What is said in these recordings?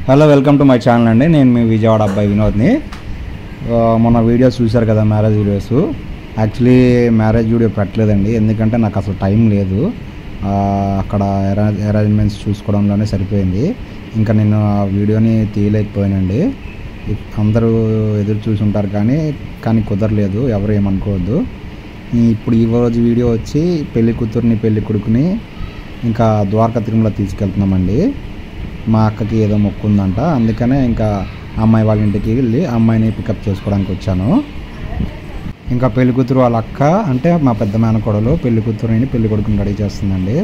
Hello, welcome to my channel అండి. నేను మీ విజయవాడ అబ్బాయి వినోద్ని. మొన్న వీడియోస్ చూశారు కదా, marriage videos. Actually marriage video పెట్టలేదండి, ఎందుకంటే నాకు అసలు టైం లేదు. అక్కడ అరేంజ్మెంట్స్ చూసుకోవడంలోనే సరిపోయింది. ఇంకా నేను ఆ వీడియోని తీయలేకపోయానండి. అందరూ ఎదురు చూసుంటారు కానీ కుదరలేదు, ఎవరు ఏమనుకోవద్దు. ఇప్పుడు ఈ రోజు వీడియో వచ్చి పెళ్లి కూతుర్ని పెళ్లి కొడుకుని ఇంకా ద్వారకా తిరుమల తీసుకెళ్తున్నామండి. మా అక్కకి ఏదో మొక్కు ఉందంట, అందుకనే ఇంకా అమ్మాయి వాళ్ళ ఇంటికి వెళ్ళి అమ్మాయిని పికప్ చేసుకోవడానికి వచ్చాను. ఇంకా పెళ్లి కూతురు వాళ్ళ అక్క అంటే మా పెద్ద మేనకోడలు పెళ్లి కూతురుని పెళ్లి కొడుకుని రెడీ చేస్తుందండి.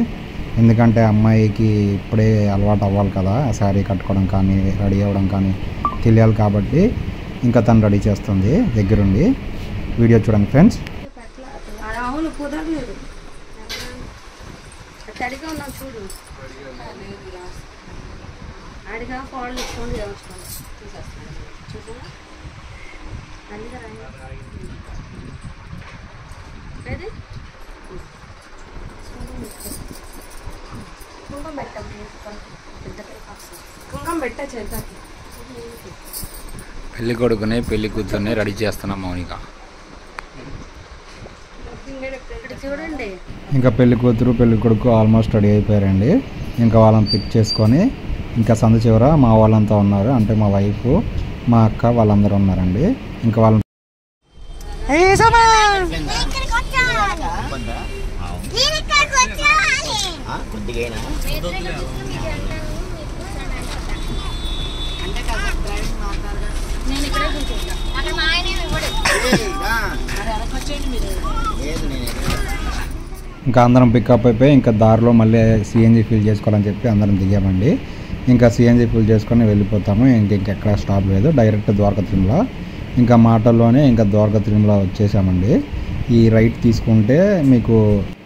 ఎందుకంటే అమ్మాయికి ఇప్పుడే అలవాటు అవ్వాలి కదా, శారీ కట్టుకోవడం కానీ రెడీ అవ్వడం కానీ తెలియాలి కాబట్టి ఇంకా తను రెడీ చేస్తుంది దగ్గరుండి. వీడియో చూడండి ఫ్రెండ్స్. అడిగా ఫోన్లు ఇచ్చుకోండి కుంకం పెట్ట చేద్దాకి. పెళ్లి కొడుకుని పెళ్లి కూతుర్ని రెడీ చేస్తున్నాం మౌనిక. చూడండి, ఇంకా పెళ్లి కూతురు పెళ్లి కొడుకు ఆల్మోస్ట్ రెడీ అయిపోయారండి. ఇంకా వాళ్ళని పిక్ చేసుకొని ఇంకా సందు చివర మా వాళ్ళంతా ఉన్నారు, అంటే మా వైఫ్ మా అక్క వాళ్ళందరూ ఉన్నారండి. ఇంకా వాళ్ళని ఇంకా అందరం పికప్ అయిపోయి ఇంకా దారిలో మళ్ళీ సిఎన్జి ఫిల్ చేసుకోవాలని చెప్పి అందరం దిగామండి. ఇంకా సిఎన్జి ఫిల్ చేసుకొని వెళ్ళిపోతాము. ఇంకెక్కడ స్టాప్ లేదు, డైరెక్ట్ ద్వారకా తిరుమల. ఇంకా మాటల్లోనే ఇంకా ద్వారకా తిరుమల వచ్చేసామండి. ఈ రైట్ తీసుకుంటే మీకు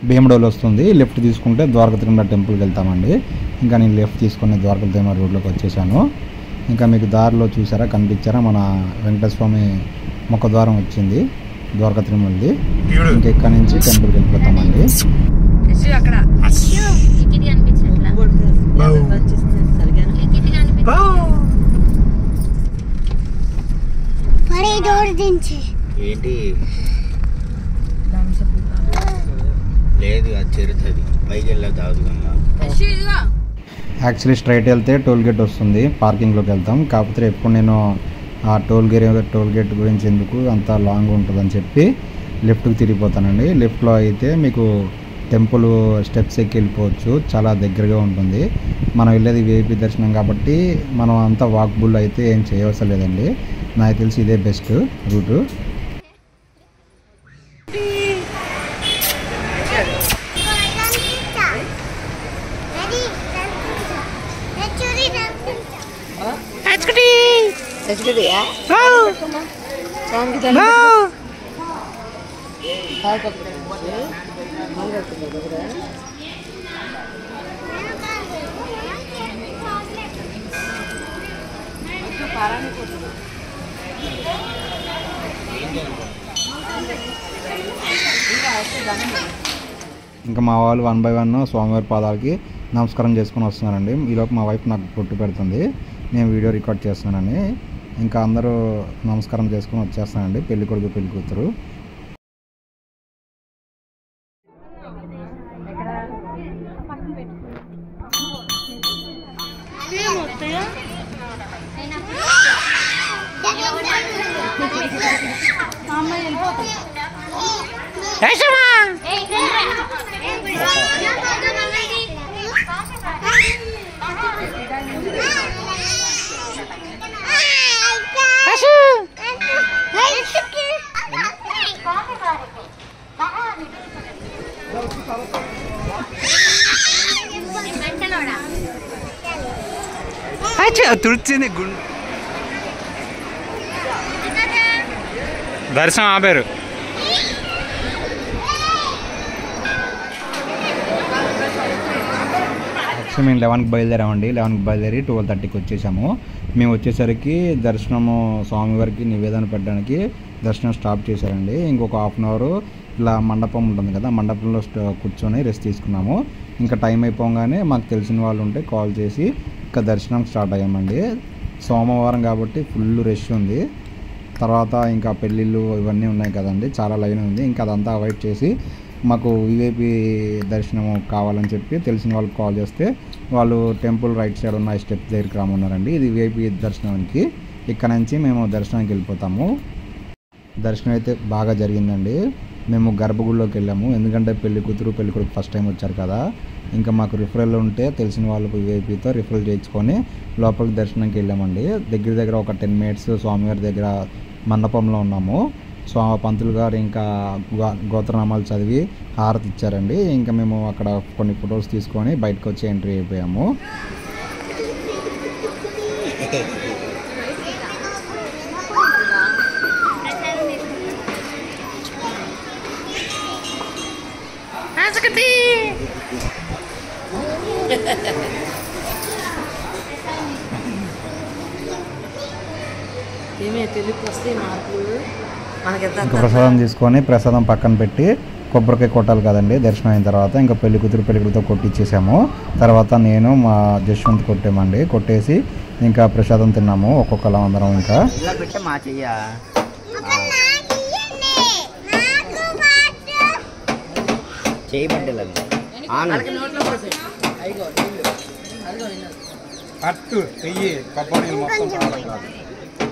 భీమడోలు వస్తుంది, లెఫ్ట్ తీసుకుంటే ద్వారకా తిరుమల టెంపుల్కి వెళ్తామండి. ఇంకా నేను లెఫ్ట్ తీసుకుని ద్వారకా తిరుమల రోడ్లోకి వచ్చేసాను. ఇంకా మీకు దారిలో చూసారా, కనిపించారా, మన వెంకటేశ్వర స్వామి ముఖద్వారం వచ్చింది ద్వారకా తిరుమలది. ఇంకా ఇక్కడ నుంచి టెంపుల్కి వెళ్ళిపోతామండి. ఏంటి లేదు, అది చెరుతుంది పైకి వెళ్ళదు. యాక్చువల్లీ స్ట్రైట్ వెళ్తే టోల్ గేట్ వస్తుంది, పార్కింగ్లోకి వెళ్తాం. కాకపోతే ఎప్పుడు నేను ఆ టోల్ గేట్ గురించి ఎందుకు అంత లాంగ్ ఉంటుందని చెప్పి లెఫ్ట్కి తిరిగిపోతానండి. లెఫ్ట్లో అయితే మీకు టెంపుల్ స్టెప్స్ ఎక్కి వెళ్ళిపోవచ్చు, చాలా దగ్గరగా ఉంటుంది. మనం వెళ్ళేది విఐపి దర్శనం కాబట్టి మనం అంతా వాక్బుల్ అయితే ఏం చేయవలసిన లేదండి. నాకు తెలిసి ఇదే బెస్ట్ రూటు. ఇంకా మా వాళ్ళు 1 by 1 స్వామివారి పాదాలకి నమస్కారం చేసుకుని వస్తున్నారండి. ఈలోపు మా వైఫ్ నాకు పొట్టు పెడుతుంది, నేను వీడియో రికార్డ్ చేస్తున్నానని. ఇంకా అందరూ నమస్కారం చేసుకుని వచ్చేస్తానండి, పెళ్లి కొడుకు పెళ్లి కూతురు. తుడిచింది దర్శనం ఆపారు. మేము 11కి బయలుదేరామండి. 11కి బయలుదేరి 12:30కి వచ్చేసాము. మేము వచ్చేసరికి దర్శనము స్వామివారికి నివేదన పెట్టడానికి దర్శనం స్టాప్ చేశారండి. ఇంకొక హాఫ్ అన్ అవర్ ఇలా మండపం ఉంటుంది కదా, మండపంలో కూర్చొని రెస్ట్ తీసుకున్నాము. ఇంకా టైం అయిపోగానే మాకు తెలిసిన వాళ్ళు ఉంటే కాల్ చేసి ఇంకా దర్శనం స్టార్ట్ అయ్యామండి. సోమవారం కాబట్టి ఫుల్ రష్ ఉంది. తర్వాత ఇంకా పెళ్ళిళ్ళు ఇవన్నీ ఉన్నాయి కదండి, చాలా లైన్ ఉంది. ఇంకా అదంతా అవాయిడ్ చేసి మాకు విఐపి దర్శనం కావాలని చెప్పి తెలిసిన వాళ్ళకి కాల్ చేస్తే వాళ్ళు టెంపుల్ రైట్ సైడ్ ఉన్న స్టెప్స్ దగ్గరికి రమ్మన్నారండి. ఇది విఐపి దర్శనానికి. ఇక్కడ నుంచి మేము దర్శనానికి వెళ్ళిపోతాము. దర్శనం అయితే బాగా జరిగిందండి. మేము గర్భగుడిలోకి వెళ్ళాము, ఎందుకంటే పెళ్లి కూతురు పెళ్లి కొడుకు ఫస్ట్ టైం వచ్చారు కదా. ఇంకా మాకు రిఫరల్ ఉంటే తెలిసిన వాళ్ళకు విఐపితో రిఫరల్ చేయించుకొని లోపలికి దర్శనానికి వెళ్ళామండి. దగ్గర ఒక 10 minutes స్వామివారి దగ్గర మండపంలో ఉన్నాము. పంతులు గారు ఇంకా గోత్రనామాలు చదివి హారతి ఇచ్చారండి. ఇంకా మేము అక్కడ కొన్ని ఫొటోస్ తీసుకొని బయటకు వచ్చి ఎంట్రీ అయిపోయాము. ఇంకా ప్రసాదం తీసుకొని ప్రసాదం పక్కన పెట్టి కొబ్బరికాయ కొట్టాలి కదండి దర్శనం అయిన తర్వాత. ఇంకా పెళ్లి కూతురు పెళ్లి కొడుకుతో కొట్టించేసాము. తర్వాత నేను మా జశ్వంత్ కొట్టామండి. కొట్టేసి ఇంకా ప్రసాదం తిన్నాము ఒక్కొక్కలా అందరం. ఇంకా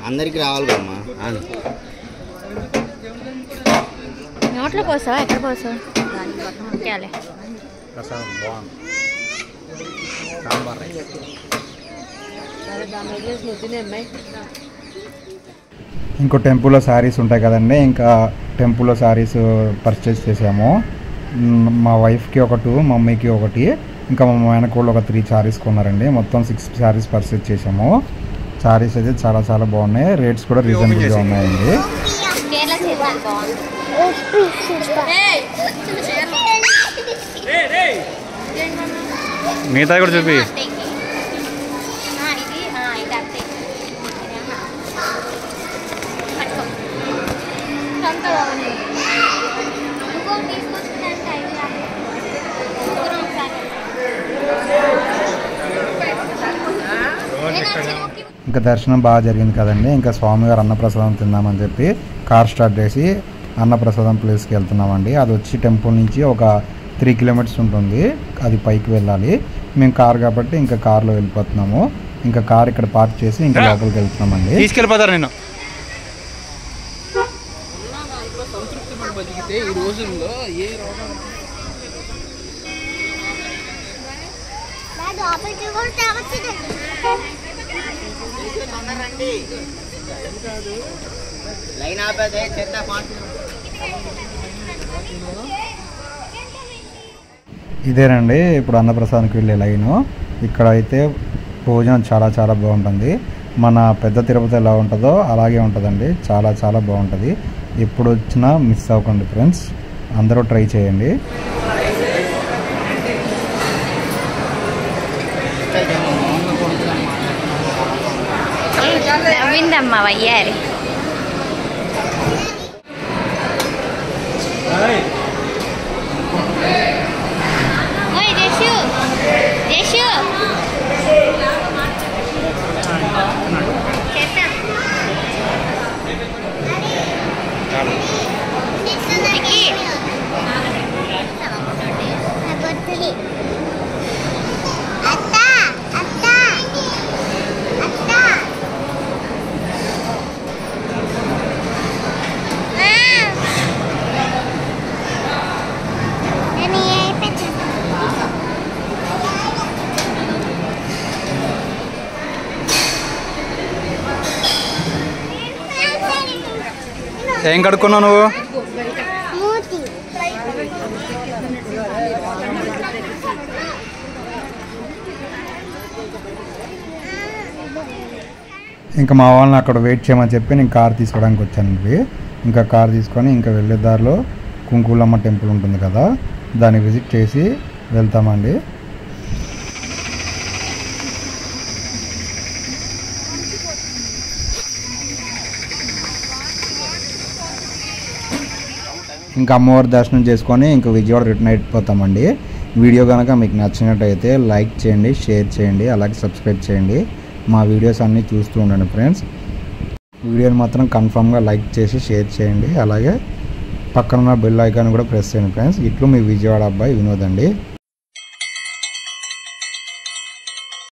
అందరికి రావాలి కమ్మా. నోట్లో పోసావా? ఎక్కడ పోసావు? ఇంకో టెంపుల్లో శారీస్ ఉంటాయి కదండి, ఇంకా టెంపుల్లో శారీస్ పర్చేస్ చేసాము. మా వైఫ్కి ఒక 2, మమ్మీకి ఒకటి, ఇంకా మా మేనకోళ్ళు ఒక 3 శారీస్ కొన్నారండి. మొత్తం 6 శారీస్ పర్చేస్ చేసాము. శారీస్ అయితే చాలా చాలా బాగున్నాయి, రేట్స్ కూడా రీజనబుల్గా ఉన్నాయండి. మిగతా కూడా చూపి. ఇంకా దర్శనం బాగా జరిగింది కదండి. ఇంకా స్వామివారు అన్నప్రసాదం తిందామని చెప్పి కార్ స్టార్ట్ చేసి అన్నప్రసాదం ప్లేస్కి వెళ్తున్నామండి. అది వచ్చి టెంపుల్ నుంచి ఒక 3 kilometers ఉంటుంది, అది పైకి వెళ్ళాలి. మేము కార్ కాబట్టి ఇంకా కార్లో వెళ్ళిపోతున్నాము. ఇంకా కార్ ఇక్కడ పార్క్ చేసి ఇంకా లోపలికి వెళ్తున్నామండి. తీసుకెళ్ళిపోతారు నేను ఇదేనండి ఇప్పుడు అన్నప్రసాదానికి వెళ్ళే లైను. ఇక్కడ అయితే భోజనం చాలా చాలా బాగుంటుంది. మన పెద్ద తిరుపతి ఎలా ఉంటుందో అలాగే ఉంటుందండి, చాలా చాలా బాగుంటుంది. ఎప్పుడు వచ్చినా మిస్ అవ్వకండి ఫ్రెండ్స్, అందరూ ట్రై చేయండి. నవ్విందమ్మా వయ్యారి. ఏం కడుక్కున్నావు నువ్వు? ఇంకా మా వాళ్ళని అక్కడ వెయిట్ చేయమని చెప్పి నేను కార్ తీసుకోవడానికి వచ్చానండి. ఇంకా కార్ తీసుకొని ఇంకా వెళ్ళే దారిలో కుంకులమ్మ టెంపుల్ ఉంటుంది కదా, దాన్ని విజిట్ చేసి వెళ్తామండి. ఇంకా అమ్మవారి దర్శనం చేసుకొని ఇంకా విజయవాడ రిటర్న్ అయిపోతామండి. వీడియో కనుక మీకు నచ్చినట్టయితే లైక్ చేయండి, షేర్ చేయండి, అలాగే సబ్స్క్రైబ్ చేయండి. మా వీడియోస్ అన్నీ చూస్తూ ఉండండి ఫ్రెండ్స్. వీడియోని మాత్రం కన్ఫామ్గా లైక్ చేసి షేర్ చేయండి, అలాగే పక్కన ఉన్న బెల్ ఐకాన్ కూడా ప్రెస్ చేయండి ఫ్రెండ్స్. ఇట్లు మీ విజయవాడ అబ్బాయి వినోద్ అండి.